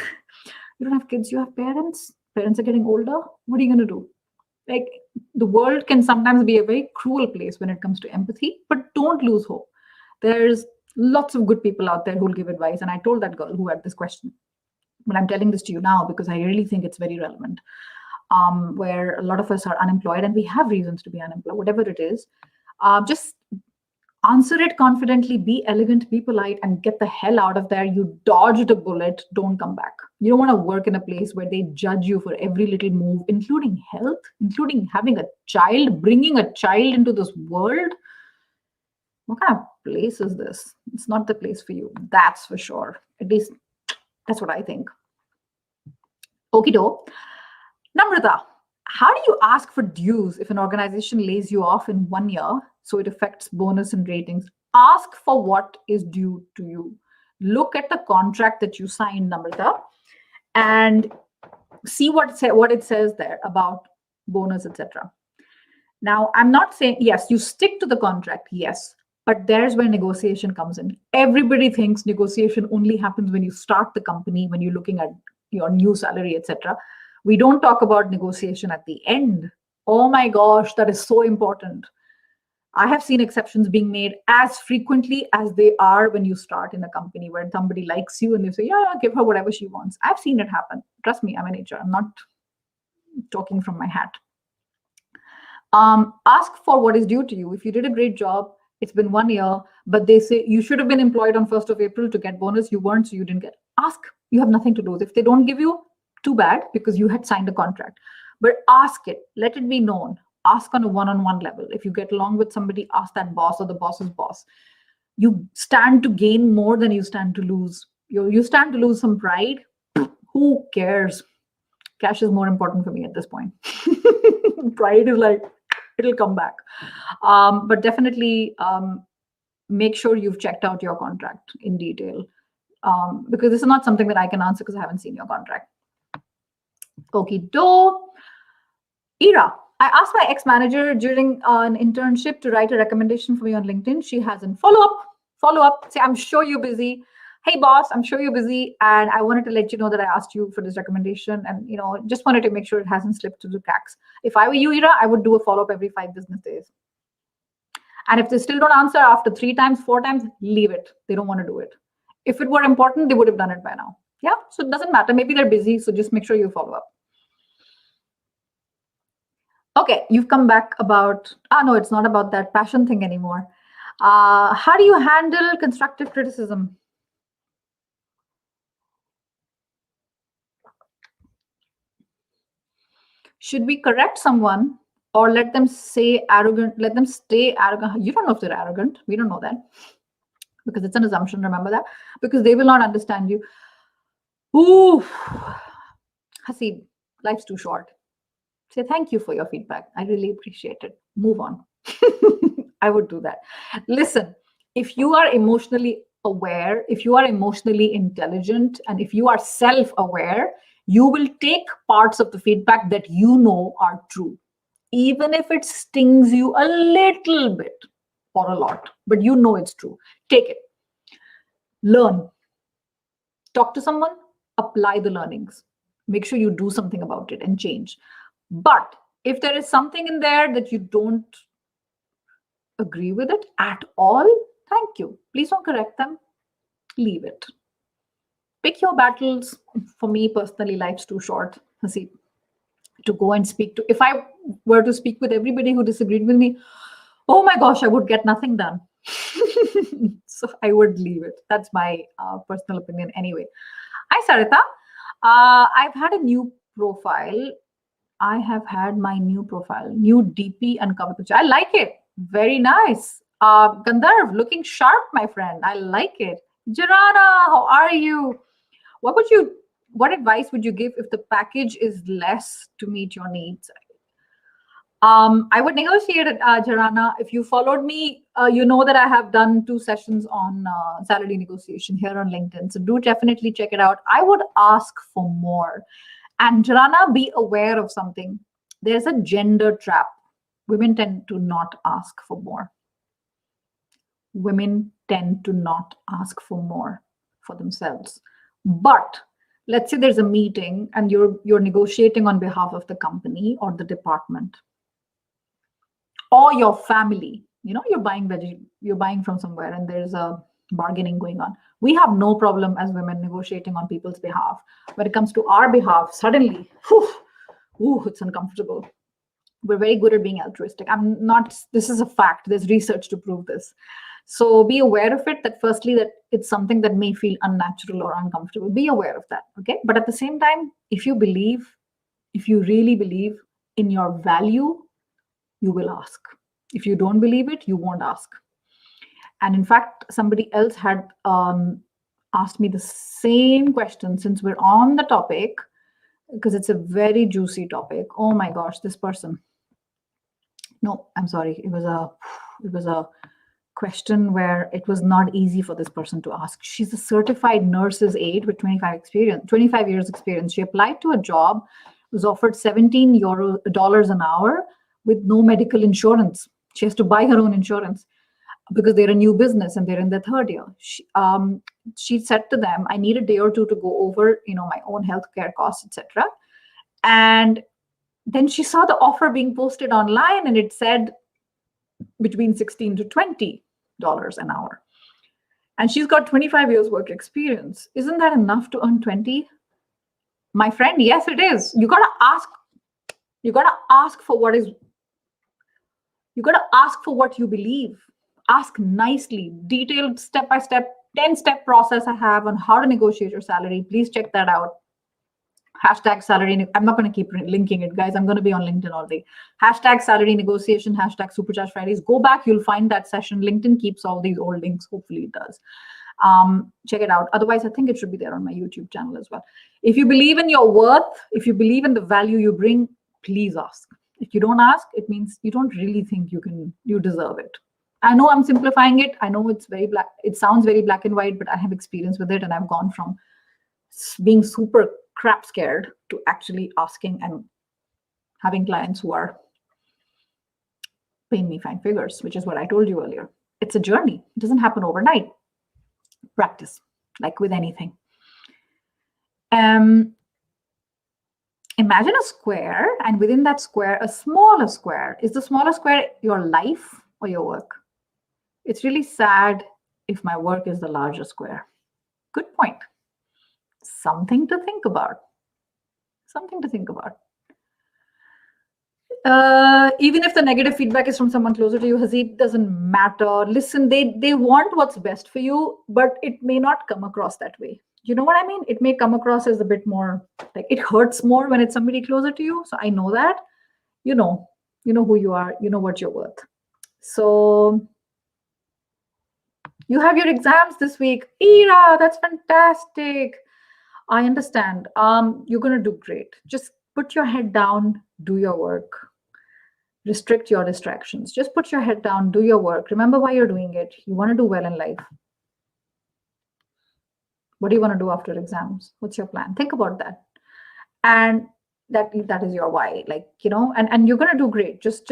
You don't have kids, you have parents. Parents are getting older. What are you going to do? Like, the world can sometimes be a very cruel place when it comes to empathy, but don't lose hope. There's lots of good people out there who'll give advice. And I told that girl who had this question, but I'm telling this to you now because I really think it's very relevant. Where a lot of us are unemployed and we have reasons to be unemployed, whatever it is. Just answer it confidently, be elegant, be polite, and get the hell out of there. You dodged a bullet, don't come back. You don't want to work in a place where they judge you for every little move, including health, including having a child, bringing a child into this world. What kind of place is this? It's not the place for you, that's for sure. At least that's what I think. Okido. Namrata, how do you ask for dues if an organization lays you off in 1 year so it affects bonus and ratings? Ask for what is due to you. Look at the contract that you signed, Namrata, and see what it says there about bonus, etc. Now, I'm not saying, yes, you stick to the contract, yes, but there's where negotiation comes in. Everybody thinks negotiation only happens when you start the company, when you're looking at your new salary, etc. We don't talk about negotiation at the end. Oh my gosh, that is so important. I have seen exceptions being made as frequently as they are when you start in a company where somebody likes you and they say, yeah, give her whatever she wants. I've seen it happen. Trust me, I'm an HR. I'm not talking from my hat. Ask for what is due to you. If you did a great job, it's been 1 year, but they say you should have been employed on 1st of April to get bonus. You weren't, so you didn't get. Ask. You have nothing to lose. If they don't give you, too bad, because you had signed a contract. But ask it. Let it be known. Ask on a one-on-one level. If you get along with somebody, ask that boss or the boss's boss. You stand to gain more than you stand to lose. You stand to lose some pride. Who cares? Cash is more important for me at this point. Pride is like, it'll come back. But definitely make sure you've checked out your contract in detail, because this is not something that I can answer because I haven't seen your contract. Okie do. Ira, I asked my ex-manager during an internship to write a recommendation for me on LinkedIn. She hasn't. Follow up. Say, I'm sure you're busy. Hey, boss, I'm sure you're busy. And I wanted to let you know that I asked you for this recommendation. And, just wanted to make sure it hasn't slipped through the cracks. If I were you, Ira, I would do a follow-up every 5 business days. And if they still don't answer after 3 times, 4 times, leave it. They don't want to do it. If it were important, they would have done it by now. Yeah, so it doesn't matter. Maybe they're busy. So just make sure you follow up. Okay, you've come back about, no, it's not about that passion thing anymore. How do you handle constructive criticism? Should we correct someone or let them stay arrogant? You don't know if they're arrogant. We don't know that because it's an assumption. Remember that, because they will not understand you. Ooh, Hasib, life's too short. Say thank you for your feedback. I really appreciate it. Move on. I would do that. Listen, if you are emotionally aware, if you are emotionally intelligent, and if you are self-aware, you will take parts of the feedback that you know are true, even if it stings you a little bit or a lot, but you know it's true. Take it. Learn. Talk to someone, apply the learnings. Make sure you do something about it and change. But if there is something in there that you don't agree with it at all, thank you. Please don't correct them. Leave it. Pick your battles. For me personally, life's too short, Hasib, to go and speak to. If I were to speak with everybody who disagreed with me, oh my gosh, I would get nothing done. So I would leave it. That's my personal opinion anyway. Hi, Sarita. I've had a new profile. I have had my new profile, new DP and cover picture. I like it. Very nice. Gandharv, looking sharp, my friend. I like it. Jarana, how are you? What would you? What advice would you give if the package is less to meet your needs? I would negotiate it, Jarana. If you followed me, you know that I have done 2 sessions on salary negotiation here on LinkedIn. So do definitely check it out. I would ask for more. And Jarana, be aware of something. There's a gender trap. Women tend to not ask for more. Women tend to not ask for more for themselves. But let's say there's a meeting and you're negotiating on behalf of the company or the department or your family. You're buying from somewhere and there's a bargaining going on. We have no problem as women negotiating on people's behalf. When it comes to our behalf, suddenly, it's uncomfortable. We're very good at being altruistic. This is a fact. There's research to prove this. So be aware of it, that firstly, that it's something that may feel unnatural or uncomfortable. Be aware of that, okay? But at the same time, if you really believe in your value, you will ask. If you don't believe it, you won't ask. And in fact, somebody else had asked me the same question, since we're on the topic, because it's a very juicy topic. Oh my gosh, this person. No, I'm sorry. It was a question where it was not easy for this person to ask. She's a certified nurse's aide with 25 years experience. She applied to a job, was offered $17 an hour with no medical insurance. She has to buy her own insurance because they're a new business and they're in their third year. She said to them, I need a day or two to go over, my own healthcare costs, etc. And then she saw the offer being posted online and it said between $16 to $20 an hour. And she's got 25 years work experience. Isn't that enough to earn 20? My friend, yes, it is. You gotta ask for what you believe. Ask nicely. Detailed step-by-step, 10-step process I have on how to negotiate your salary. Please check that out. #salary. I'm not going to keep linking it, guys. I'm going to be on LinkedIn all day. #salary negotiation, #Supercharge Fridays. Go back, you'll find that session. LinkedIn keeps all these old links. Hopefully it does. Check it out. Otherwise, I think it should be there on my YouTube channel as well. If you believe in your worth, if you believe in the value you bring, please ask. If you don't ask, it means you don't really think you deserve it. I know I'm simplifying it. I know it sounds very black and white, but I have experience with it, and I've gone from being super crap scared to actually asking and having clients who are paying me fine figures, which is what I told you earlier. It's a journey. It doesn't happen overnight. Practice, like with anything. Imagine a square, and within that square, a smaller square. Is the smaller square your life or your work? It's really sad if my work is the larger square. Good point. Something to think about. Even if the negative feedback is from someone closer to you, Hazid, doesn't matter. Listen, they want what's best for you, but it may not come across that way. You know what I mean? It may come across as a bit more like it hurts more when it's somebody closer to you. So I know that. You know who you are. You know what you're worth. So you have your exams this week. Ira, that's fantastic. I understand. You're going to do great. Just put your head down, do your work. Restrict your distractions. Just put your head down, do your work. Remember why you're doing it. You want to do well in life. What do you want to do after exams? What's your plan? Think about that. And that is your why. And you're going to do great. Just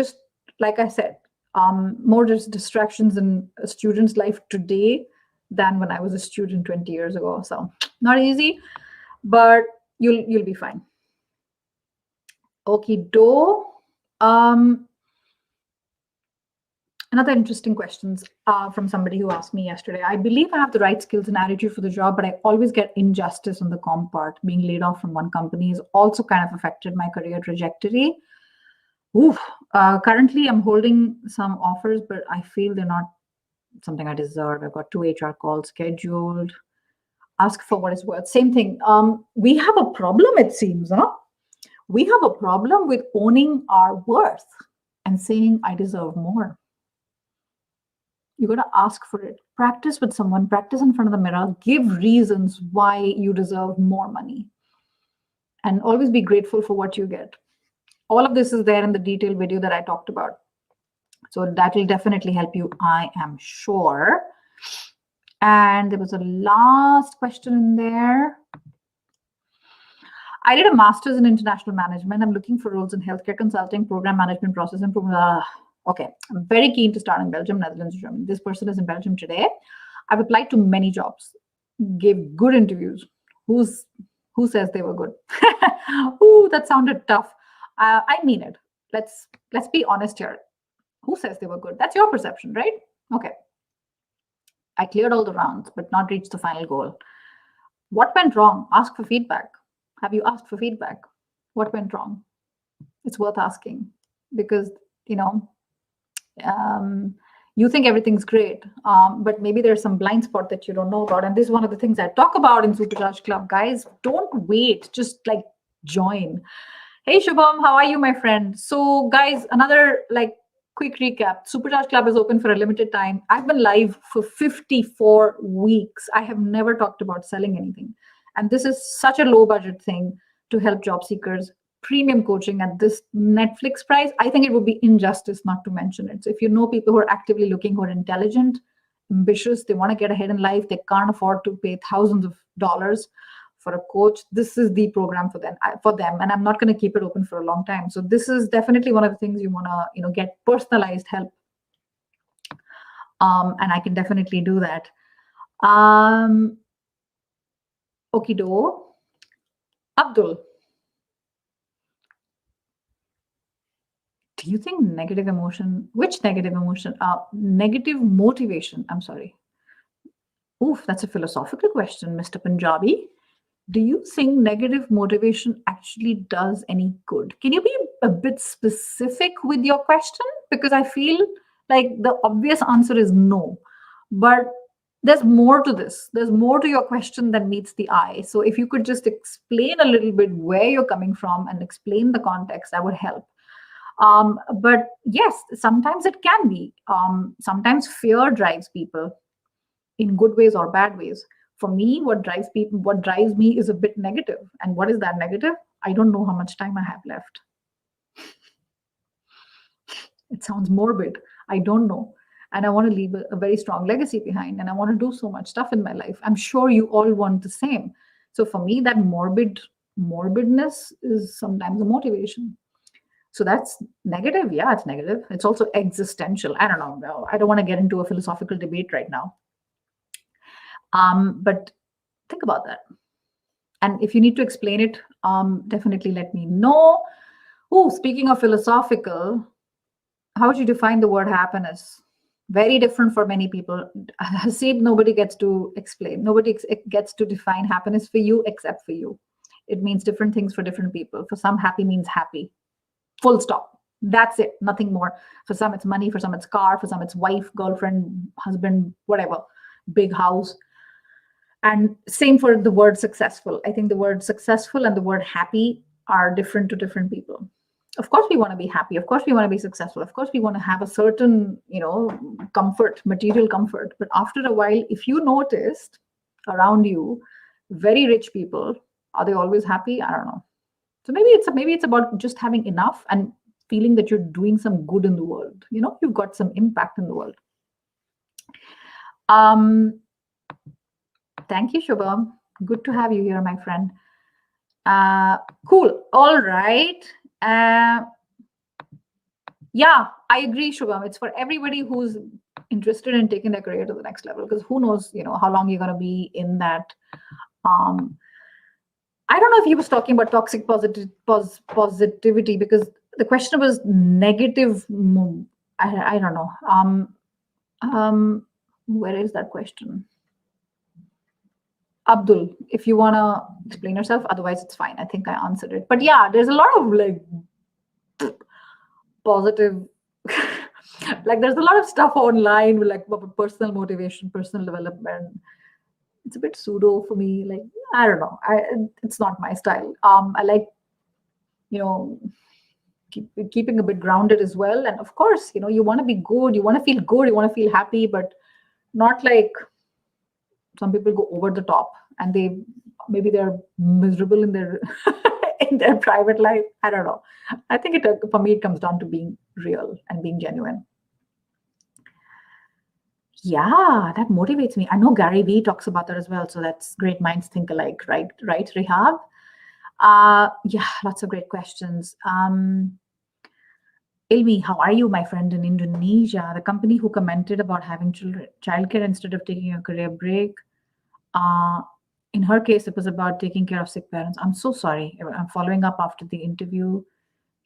like I said, more distractions in a student's life today than when I was a student 20 years ago. So not easy, but you'll be fine. Okie do. Another interesting questions from somebody who asked me yesterday. I believe I have the right skills and attitude for the job, but I always get injustice on the comp part. Being laid off from one company has also kind of affected my career trajectory. Currently, I'm holding some offers, but I feel they're not something I deserve. I've got 2 HR calls scheduled. Ask for what it's worth. Same thing. We have a problem, it seems, huh? We have a problem with owning our worth and saying, I deserve more. You got to ask for it. Practice with someone, practice in front of the mirror, give reasons why you deserve more money. And always be grateful for what you get. All of this is there in the detailed video that I talked about. So that will definitely help you, I am sure. And there was a last question in there. I did a master's in international management. I'm looking for roles in healthcare consulting, program management, process improvement. Okay, I'm very keen to start in Belgium, Netherlands, Germany. This person is in Belgium today. I've applied to many jobs, gave good interviews. Who says they were good? Ooh, that sounded tough. I mean it. Let's be honest here. Who says they were good? That's your perception, right? Okay. I cleared all the rounds, but not reached the final goal. What went wrong? Ask for feedback. Have you asked for feedback? What went wrong? It's worth asking because, you think everything's great, but maybe there's some blind spot that you don't know about. And this is one of the things I talk about in Supercharge Club. Guys, don't wait. Just join. Hey, Shubham, how are you, my friend? So guys, another quick recap. Supercharge Club is open for a limited time. I've been live for 54 weeks. I have never talked about selling anything. And this is such a low budget thing to help job seekers. Premium coaching at this Netflix price, I think it would be injustice not to mention it. So if you know people who are actively looking, who are intelligent, ambitious, they want to get ahead in life, they can't afford to pay thousands of dollars for a coach, this is the program for them. And I'm not going to keep it open for a long time. So this is definitely one of the things you want to, get personalized help. And I can definitely do that. Okido. Abdul, do you think negative emotion, which negative emotion? Negative motivation, I'm sorry. Oof, that's a philosophical question, Mr. Punjabi. Do you think negative motivation actually does any good? Can you be a bit specific with your question? Because I feel like the obvious answer is no. But there's more to this. There's more to your question than meets the eye. So if you could just explain a little bit where you're coming from and explain the context, that would help. But yes, sometimes it can be. Sometimes fear drives people in good ways or bad ways. For me, what drives me is a bit negative. And what is that negative? I don't know how much time I have left. It sounds morbid. I don't know. And I want to leave a very strong legacy behind. And I want to do so much stuff in my life. I'm sure you all want the same. So for me, that morbidness is sometimes a motivation. So that's negative. Yeah, it's negative. It's also existential. I don't know. I don't want to get into a philosophical debate right now. But think about that. And if you need to explain it, definitely let me know. Oh, speaking of philosophical, how would you define the word happiness? Very different for many people. Hasib, nobody gets to explain. Nobody gets to define happiness for you except for you. It means different things for different people. For some, happy means happy. Full stop. That's it. Nothing more. For some, it's money. For some, it's car. For some, it's wife, girlfriend, husband, whatever. Big house. And same for the word successful. I think the word successful and the word happy are different to different people. Of course, we want to be happy. Of course, we want to be successful. Of course, we want to have a certain, comfort, material comfort. But after a while, if you noticed around you, very rich people, are they always happy? I don't know. So maybe it's about just having enough and feeling that you're doing some good in the world. You've got some impact in the world. Thank you, Shubham. Good to have you here, my friend. Cool. All right. Yeah, I agree, Shubham. It's for everybody who's interested in taking their career to the next level, because who knows, how long you're going to be in that. I don't know if he was talking about toxic positivity, because the question was negative. I don't know. Where is that question? Abdul, if you want to explain yourself, otherwise it's fine. I think I answered it. But yeah, there's a lot of positive, there's a lot of stuff online with personal motivation, personal development. It's a bit pseudo for me. I don't know. It's not my style. I like keeping a bit grounded as well. And of course, you want to be good, you want to feel good, you want to feel happy, but not like some people go over the top and maybe they're miserable in their in their private life. I don't know. I think for me it comes down to being real and being genuine. Yeah, that motivates me. I know Gary Vee talks about that as well. So that's great minds think alike, right? Right, Rehab? Yeah, lots of great questions. Ilmi, how are you, my friend in Indonesia? The company who commented about having childcare instead of taking a career break. In her case, it was about taking care of sick parents. I'm so sorry. I'm following up after the interview.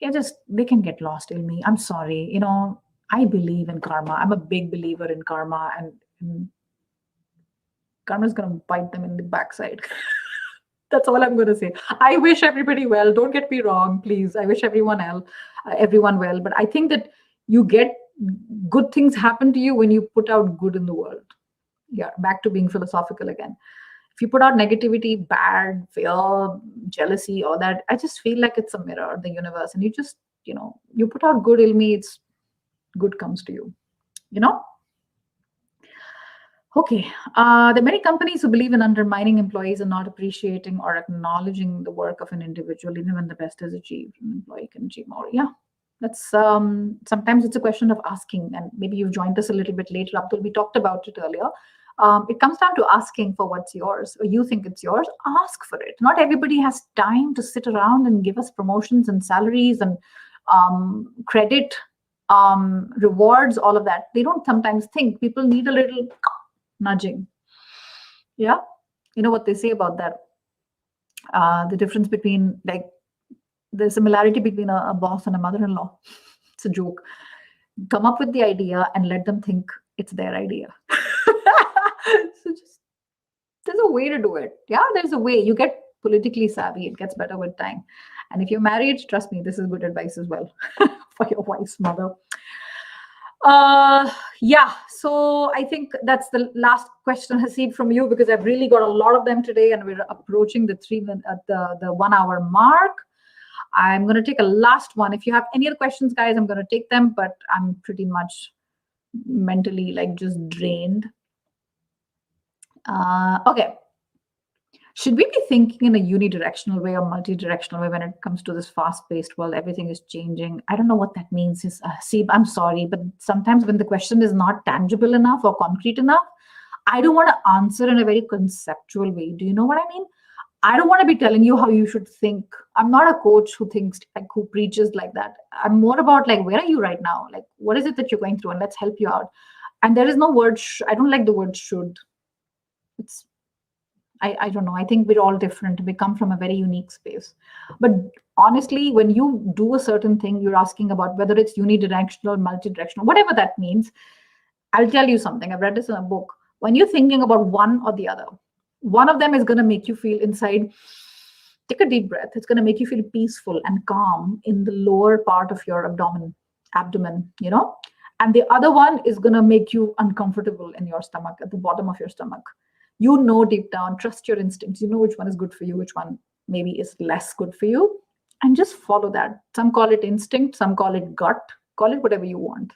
Yeah, they can get lost, Ilmi. I'm sorry. I believe in karma. I'm a big believer in karma, and karma's going to bite them in the backside. That's all I'm going to say. I wish everybody well. Don't get me wrong, please. I wish everyone well. But I think that you get good things happen to you when you put out good in the world. Yeah, back to being philosophical again. If you put out negativity, bad, fear, jealousy, all that, I just feel like it's a mirror, the universe. And you just, you put out good, Ilmi, it's good comes to you. Okay. There are many companies who believe in undermining employees and not appreciating or acknowledging the work of an individual, even when the best is achieved. An employee can achieve more. Yeah. That's sometimes it's a question of asking, and maybe you've joined us a little bit later, Abdul. We talked about it earlier. It comes down to asking for what's yours, or you think it's yours. Ask for it. Not everybody has time to sit around and give us promotions and salaries and credit, rewards, all of that. They don't sometimes think. People need a little nudging. Yeah, you know what they say about that. The difference between, like, the similarity between a boss and a mother-in-law. It's a joke. Come up with the idea and let them think it's their idea. So just, there's a way to do it. Yeah, there's a way. You get politically savvy. It gets better with time. And if you're married, trust me, this is good advice as well for your wife's mother. Yeah, so I think that's the last question, Haseeb, from you, because I've really got a lot of them today and we're approaching the 1 hour mark. I'm going to take a last one. If you have any other questions, guys, I'm going to take them, but I'm pretty much mentally just drained. Okay. Should we be thinking in a unidirectional way or multidirectional way when it comes to this fast-paced world? Everything is changing. I don't know what that means. See, I'm sorry, but sometimes when the question is not tangible enough or concrete enough, I don't want to answer in a very conceptual way. Do you know what I mean? I don't want to be telling you how you should think. I'm not a coach who preaches like that. I'm more about where are you right now? What is it that you're going through? And let's help you out. And there is no word. I don't like the word should. I don't know. I think we're all different. We come from a very unique space. But honestly, when you do a certain thing, you're asking about whether it's unidirectional, multidirectional, whatever that means. I'll tell you something. I've read this in a book. When you're thinking about one or the other, one of them is going to make you feel inside. Take a deep breath. It's going to make you feel peaceful and calm in the lower part of your abdomen, and the other one is going to make you uncomfortable in your stomach, at the bottom of your stomach. Deep down, trust your instincts. You know which one is good for you, which one maybe is less good for you, and just follow that. Some call it instinct, some call it gut, call it whatever you want.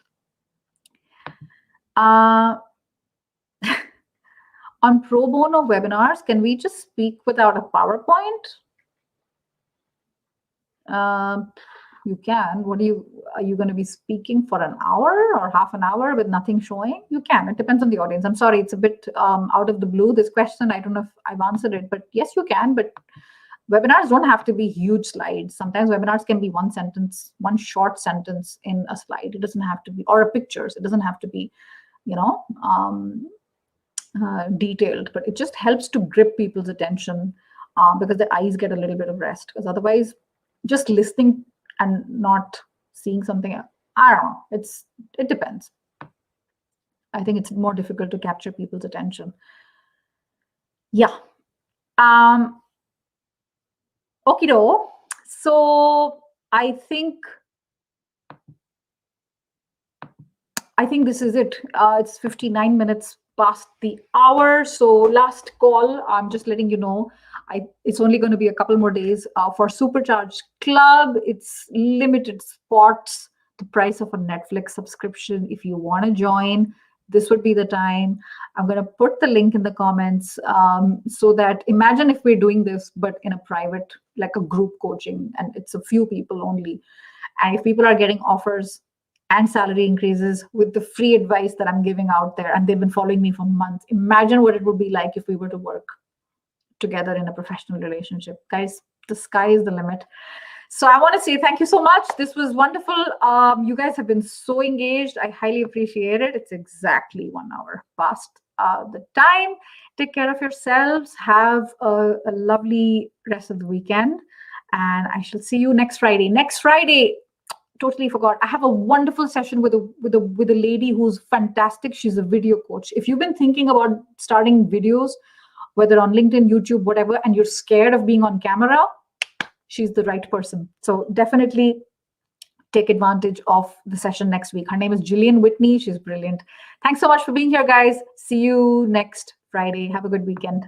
On pro bono webinars, can we just speak without a PowerPoint? You can. Are you going to be speaking for an hour or half an hour with nothing showing? You can. It depends on the audience. I'm sorry, it's a bit out of the blue, this question. I don't know if I've answered it, but yes, you can. But webinars don't have to be huge slides. Sometimes webinars can be one sentence, one short sentence in a slide. It doesn't have to be, or pictures. It doesn't have to be, detailed, but it just helps to grip people's attention because their eyes get a little bit of rest. Because otherwise, just listening and not seeing something, I don't know. It depends. I think it's more difficult to capture people's attention. Yeah. Okido. So I think this is it. It's 59 minutes past the hour. So last call, I'm just letting you know, It's only going to be a couple more days for Supercharged Club. It's limited spots, the price of a Netflix subscription. If you want to join, this would be the time. I'm going to put the link in the comments so that imagine if we're doing this, but in a private, like a group coaching, and it's a few people only. And if people are getting offers and salary increases with the free advice that I'm giving out there, and they've been following me for months, imagine what it would be like if we were to work together in a professional relationship. Guys, the sky is the limit. So I want to say thank you so much. This was wonderful. You guys have been so engaged. I highly appreciate it. It's exactly 1 hour past the time. Take care of yourselves. Have a lovely rest of the weekend. And I shall see you next Friday. Next Friday, totally forgot. I have a wonderful session with a lady who's fantastic. She's a video coach. If you've been thinking about starting videos, whether on LinkedIn, YouTube, whatever, and you're scared of being on camera, she's the right person. So definitely take advantage of the session next week. Her name is Jillian Whitney. She's brilliant. Thanks so much for being here, guys. See you next Friday. Have a good weekend.